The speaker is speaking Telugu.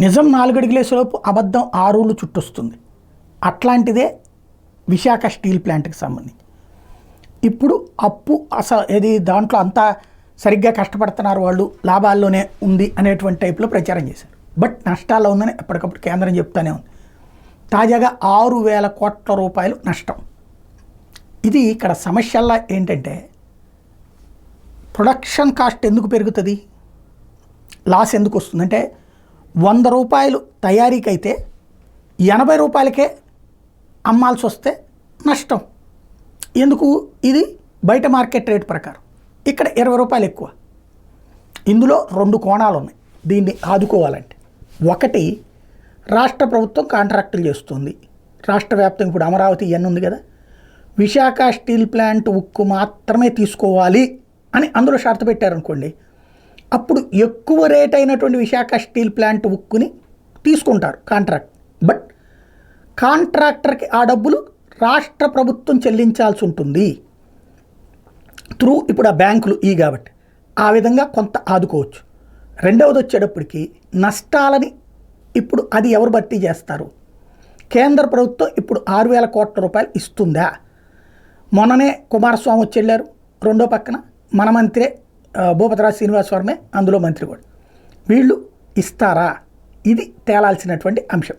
నిజం 4 అడుగులేసేలోపు అబద్ధం 6 ఊళ్ళు చుట్టొస్తుంది. అట్లాంటిదే విశాఖ స్టీల్ ప్లాంట్కి సంబంధించి. ఇప్పుడు అప్పు ఏది దాంట్లో అంతా సరిగ్గా కష్టపడుతున్నారు వాళ్ళు, లాభాల్లోనే ఉంది అనేటువంటి టైప్లో ప్రచారం చేశారు. బట్ నష్టాల్లో ఉందని ఎప్పటికప్పుడు కేంద్రం చెప్తానే ఉంది. తాజాగా 6,000 కోట్ల రూపాయలు నష్టం. ఇది ఇక్కడ సమస్యల్లా ఏంటంటే ప్రొడక్షన్ కాస్ట్ ఎందుకు పెరుగుతుంది, లాస్ ఎందుకు వస్తుందంటే 100 రూపాయలు తయారీకి అయితే 80 రూపాయలకే అమ్మాల్సి వస్తే నష్టం ఎందుకు. ఇది బయట మార్కెట్ రేట్ ప్రకారం, ఇక్కడ 20 రూపాయలు ఎక్కువ. ఇందులో 2 కోణాలు ఉన్నాయి దీన్ని ఆదుకోవాలంటే. ఒకటి, రాష్ట్ర ప్రభుత్వం కాంట్రాక్టులు చేస్తుంది. రాష్ట్ర వ్యాప్తంగా ఇప్పుడు అమరావతి ఇవన్నీ ఉంది కదా, విశాఖ స్టీల్ ప్లాంట్ ఉక్కు మాత్రమే తీసుకోవాలి అని అందులో షరతు పెట్టారనుకోండి, అప్పుడు ఎక్కువ రేట్ అయినటువంటి విశాఖ స్టీల్ ప్లాంట్ ఉక్కుని తీసుకుంటారు కాంట్రాక్ట్. బట్ కాంట్రాక్టర్కి ఆ డబ్బులు రాష్ట్ర ప్రభుత్వం చెల్లించాల్సి ఉంటుంది త్రూ ఇప్పుడు ఆ బ్యాంకులు కాబట్టి ఆ విధంగా కొంత ఆదుకోవచ్చు. రెండవది వచ్చేటప్పటికి నష్టాలని ఇప్పుడు అది ఎవరు భర్తీ చేస్తారు? కేంద్ర ప్రభుత్వం ఇప్పుడు 6,000 కోట్ల రూపాయలు ఇస్తుందా? మొన్ననే కుమారస్వామి వచ్చి వెళ్ళారు, రెండో పక్కన మన మంత్రే భూపతిరాజు శ్రీనివాస వర్మే అందులో మంత్రి కూడా. వీళ్ళు ఇస్తారా? ఇది తేలాల్సినటువంటి అంశం.